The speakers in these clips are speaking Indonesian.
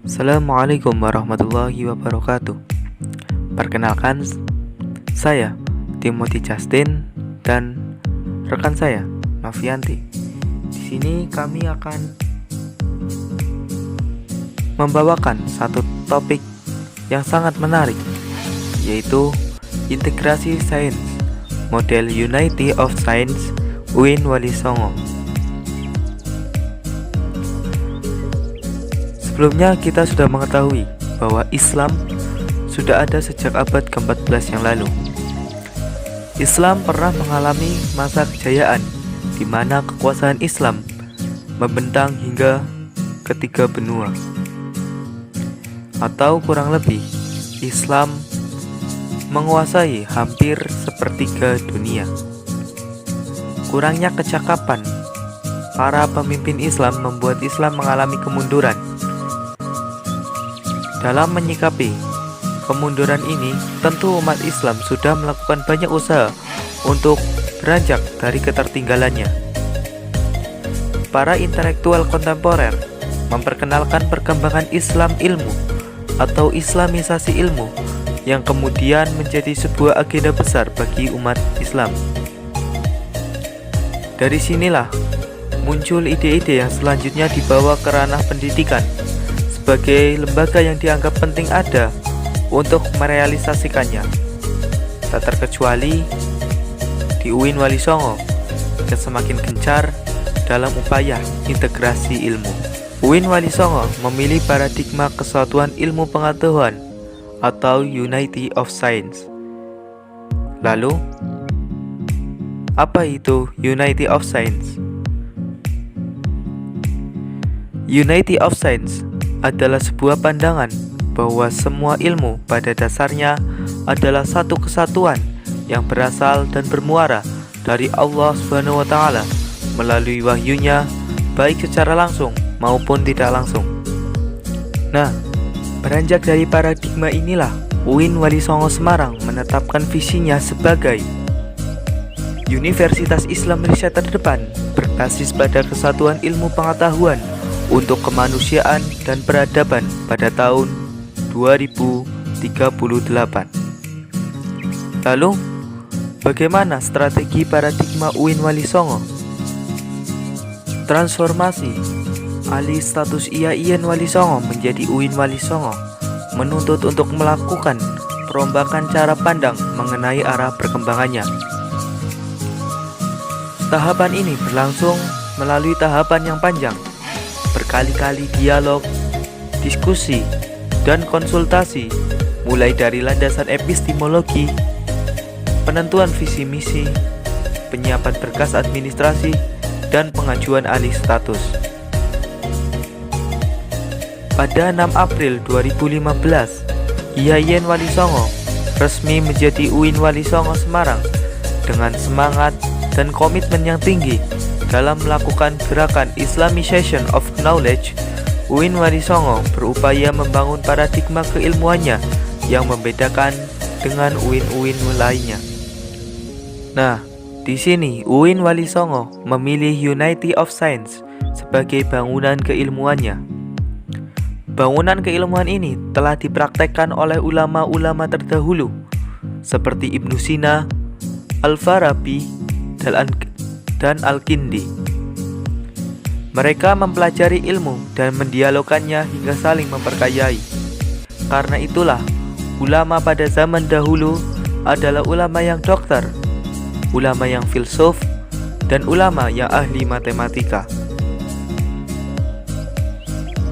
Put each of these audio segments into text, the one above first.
Assalamualaikum warahmatullahi wabarakatuh. Perkenalkan, saya Timothy Justin dan rekan saya Novianti. Di sini kami akan membawakan satu topik yang sangat menarik, yaitu integrasi sains model Unity of Science UIN Wali Songo. Sebelumnya kita sudah mengetahui bahwa Islam sudah ada sejak abad ke-14 yang lalu. Islam pernah mengalami masa kejayaan di mana kekuasaan Islam membentang hingga ketiga benua. Atau kurang lebih, Islam menguasai hampir sepertiga dunia. Kurangnya kecakapan para pemimpin Islam membuat Islam mengalami kemunduran. Dalam menyikapi kemunduran ini, tentu umat Islam sudah melakukan banyak usaha untuk beranjak dari ketertinggalannya. Para intelektual kontemporer memperkenalkan perkembangan Islam ilmu atau Islamisasi ilmu yang kemudian menjadi sebuah agenda besar bagi umat Islam. Dari sinilah muncul ide-ide yang selanjutnya dibawa ke ranah pendidikan sebagai lembaga yang dianggap penting ada untuk merealisasikannya. Tak terkecuali di UIN Wali Songo yang semakin gencar dalam upaya integrasi ilmu. UIN Wali Songo memilih paradigma kesatuan ilmu pengetahuan atau Unity of Science. Lalu, apa itu Unity of Science? Unity of Science adalah sebuah pandangan bahwa semua ilmu pada dasarnya adalah satu kesatuan yang berasal dan bermuara dari Allah Subhanahu wa Ta'ala melalui wahyunya, baik secara langsung maupun tidak langsung. Nah, beranjak dari paradigma inilah UIN Wali Songo Semarang menetapkan visinya sebagai Universitas Islam riset terdepan berbasis pada kesatuan ilmu pengetahuan untuk kemanusiaan dan peradaban pada tahun 2038. Lalu, bagaimana strategi paradigma UIN Wali Songo? Transformasi alih status IAIN Wali Songo menjadi UIN Wali Songo menuntut untuk melakukan perombakan cara pandang mengenai arah perkembangannya. Tahapan ini berlangsung melalui tahapan yang panjang, berkali-kali dialog, diskusi, dan konsultasi, mulai dari landasan epistemologi, penentuan visi misi, penyiapan berkas administrasi, dan pengajuan alih status. Pada 6 April 2015, IAIN Wali Songo resmi menjadi UIN Wali Songo Semarang dengan semangat dan komitmen yang tinggi dalam melakukan gerakan Islamization of Knowledge. UIN Wali Songo berupaya membangun paradigma keilmuannya yang membedakan dengan UIN-UIN lainnya. Nah, di sini UIN Wali Songo memilih Unity of Science sebagai bangunan keilmuannya. Bangunan keilmuan ini telah dipraktekkan oleh ulama-ulama terdahulu seperti Ibnu Sina, Al-Farabi, dan Al-Kindi. Mereka mempelajari ilmu dan mendialogkannya hingga saling memperkayai. Karena itulah, ulama pada zaman dahulu adalah ulama yang dokter, ulama yang filsuf, dan ulama yang ahli matematika.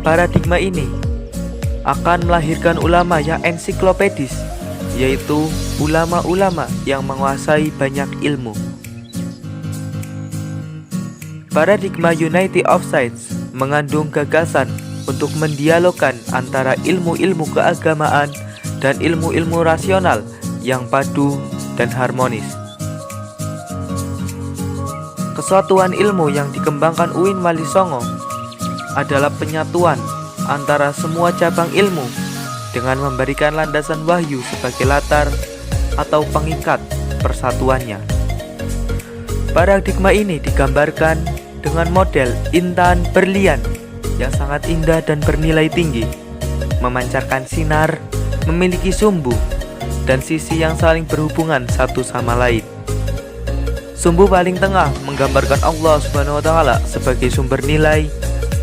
Paradigma ini akan melahirkan ulama yang ensiklopedis, yaitu ulama-ulama yang menguasai banyak ilmu. Paradigma Unity of Science mengandung gagasan untuk mendialogkan antara ilmu-ilmu keagamaan dan ilmu-ilmu rasional yang padu dan harmonis. Kesatuan ilmu yang dikembangkan UIN Wali Songo adalah penyatuan antara semua cabang ilmu dengan memberikan landasan wahyu sebagai latar atau pengikat persatuannya. Paradigma ini digambarkan dengan model intan berlian yang sangat indah dan bernilai tinggi. memancarkan sinar, memiliki sumbu, dan sisi yang saling berhubungan satu sama lain. Sumbu paling tengah menggambarkan Allah Subhanahu wa Ta'ala sebagai sumber nilai,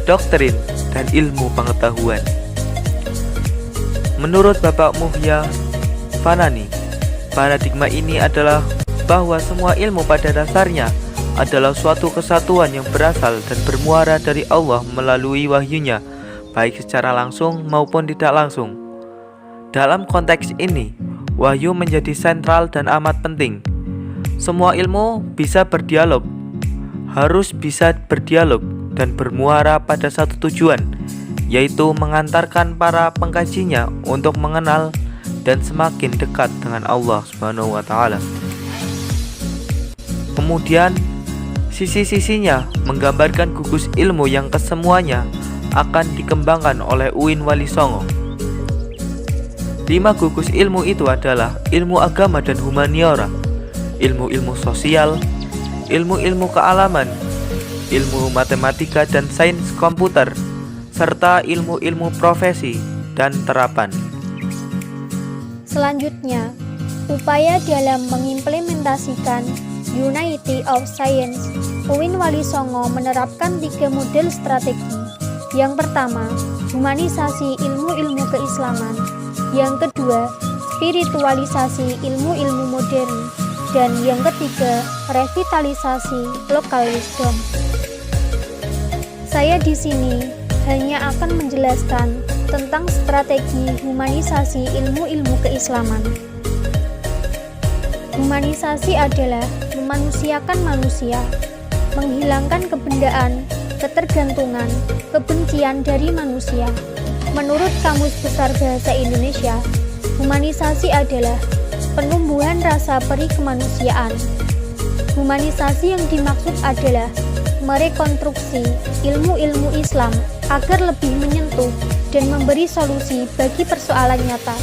doktrin, dan ilmu pengetahuan. Menurut Bapak Muhya Fanani, paradigma ini adalah bahwa semua ilmu pada dasarnya adalah suatu kesatuan yang berasal dan bermuara dari Allah melalui wahyunya, baik secara langsung maupun tidak langsung. Dalam konteks ini, wahyu menjadi sentral dan amat penting. Semua ilmu bisa berdialog, harus bisa berdialog dan bermuara pada satu tujuan, yaitu mengantarkan para pengkajinya untuk mengenal dan semakin dekat dengan Allah Subhanahu wa Ta'ala. Kemudian, sisi-sisinya menggambarkan gugus ilmu yang kesemuanya akan dikembangkan oleh UIN Wali Songo. 5 gugus ilmu itu adalah ilmu agama dan humaniora, ilmu-ilmu sosial, ilmu-ilmu kealaman, ilmu matematika dan sains komputer, serta ilmu-ilmu profesi dan terapan. Selanjutnya, upaya dalam mengimplementasikan Unity of Science, UIN Wali Songo menerapkan 3 model strategi. Yang pertama, humanisasi ilmu-ilmu keislaman. Yang kedua, spiritualisasi ilmu-ilmu modern. Dan yang ketiga, revitalisasi local wisdom. Saya di sini hanya akan menjelaskan tentang strategi humanisasi ilmu-ilmu keislaman. Humanisasi adalah memanusiakan manusia, menghilangkan kebendaan, ketergantungan, kebencian dari manusia. Menurut Kamus Besar Bahasa Indonesia, humanisasi adalah penumbuhan rasa peri kemanusiaan. Humanisasi yang dimaksud adalah merekonstruksi ilmu-ilmu Islam agar lebih menyentuh dan memberi solusi bagi persoalan nyata.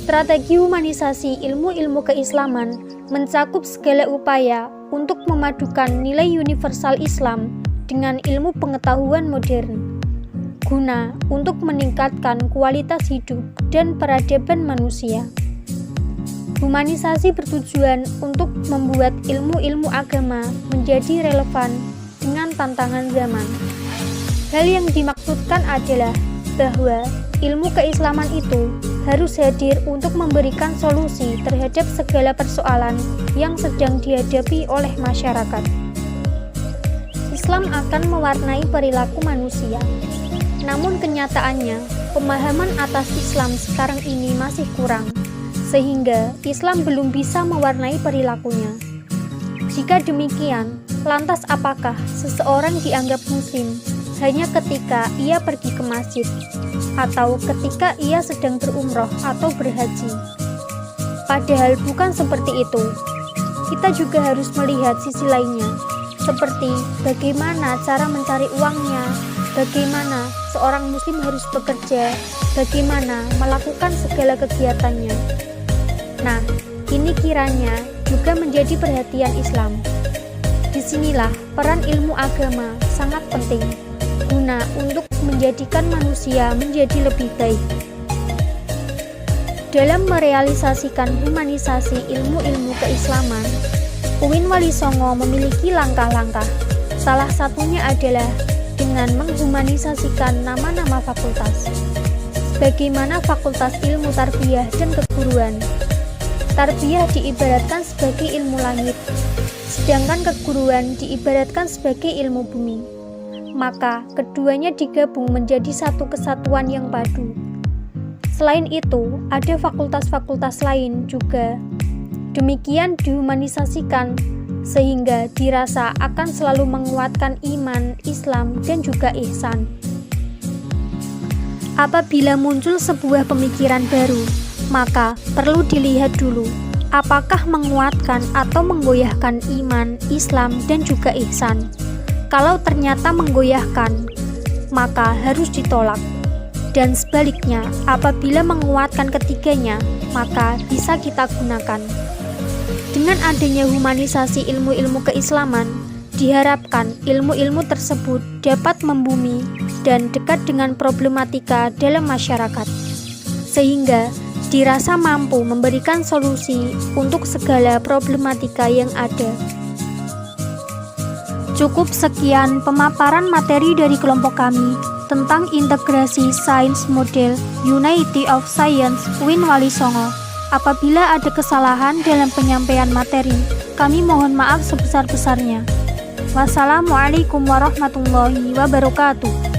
Strategi humanisasi ilmu-ilmu keislaman mencakup segala upaya untuk memadukan nilai universal Islam dengan ilmu pengetahuan modern, guna untuk meningkatkan kualitas hidup dan peradaban manusia. Humanisasi bertujuan untuk membuat ilmu-ilmu agama menjadi relevan dengan tantangan zaman. Hal yang dimaksudkan adalah bahwa ilmu keislaman itu harus hadir untuk memberikan solusi terhadap segala persoalan yang sedang dihadapi oleh masyarakat. Islam akan mewarnai perilaku manusia. Namun kenyataannya, pemahaman atas Islam sekarang ini masih kurang, sehingga Islam belum bisa mewarnai perilakunya. Jika demikian, lantas apakah seseorang dianggap muslim hanya ketika ia pergi ke masjid atau ketika ia sedang berumroh atau berhaji? Padahal bukan seperti itu. Kita juga harus melihat sisi lainnya, seperti bagaimana cara mencari uangnya, bagaimana seorang muslim harus bekerja, bagaimana melakukan segala kegiatannya. Nah, ini kiranya juga menjadi perhatian Islam. Disinilah peran ilmu agama sangat penting, guna untuk menjadikan manusia menjadi lebih baik. Dalam merealisasikan humanisasi ilmu-ilmu keislaman, UIN Wali Songo memiliki langkah-langkah. Salah satunya adalah dengan menghumanisasikan nama-nama fakultas. Bagaimana Fakultas Ilmu Tarbiyah dan Keguruan? Tarbiyah diibaratkan sebagai ilmu langit, sedangkan keguruan diibaratkan sebagai ilmu bumi. Maka keduanya digabung menjadi satu kesatuan yang padu. Selain itu, ada fakultas-fakultas lain juga. Demikian dihumanisasikan sehingga dirasa akan selalu menguatkan iman, Islam, dan juga ihsan. Apabila muncul sebuah pemikiran baru, maka perlu dilihat dulu apakah menguatkan atau menggoyahkan iman, Islam, dan juga ihsan. Kalau ternyata menggoyahkan, maka harus ditolak. Dan sebaliknya, apabila menguatkan ketiganya, maka bisa kita gunakan. Dengan adanya humanisasi ilmu-ilmu keislaman, diharapkan ilmu-ilmu tersebut dapat membumi dan dekat dengan problematika dalam masyarakat, sehingga dirasa mampu memberikan solusi untuk segala problematika yang ada. Cukup sekian pemaparan materi dari kelompok kami tentang integrasi sains model Unity of Science UIN Wali Songo. Apabila ada kesalahan dalam penyampaian materi, kami mohon maaf sebesar-besarnya. Wassalamualaikum warahmatullahi wabarakatuh.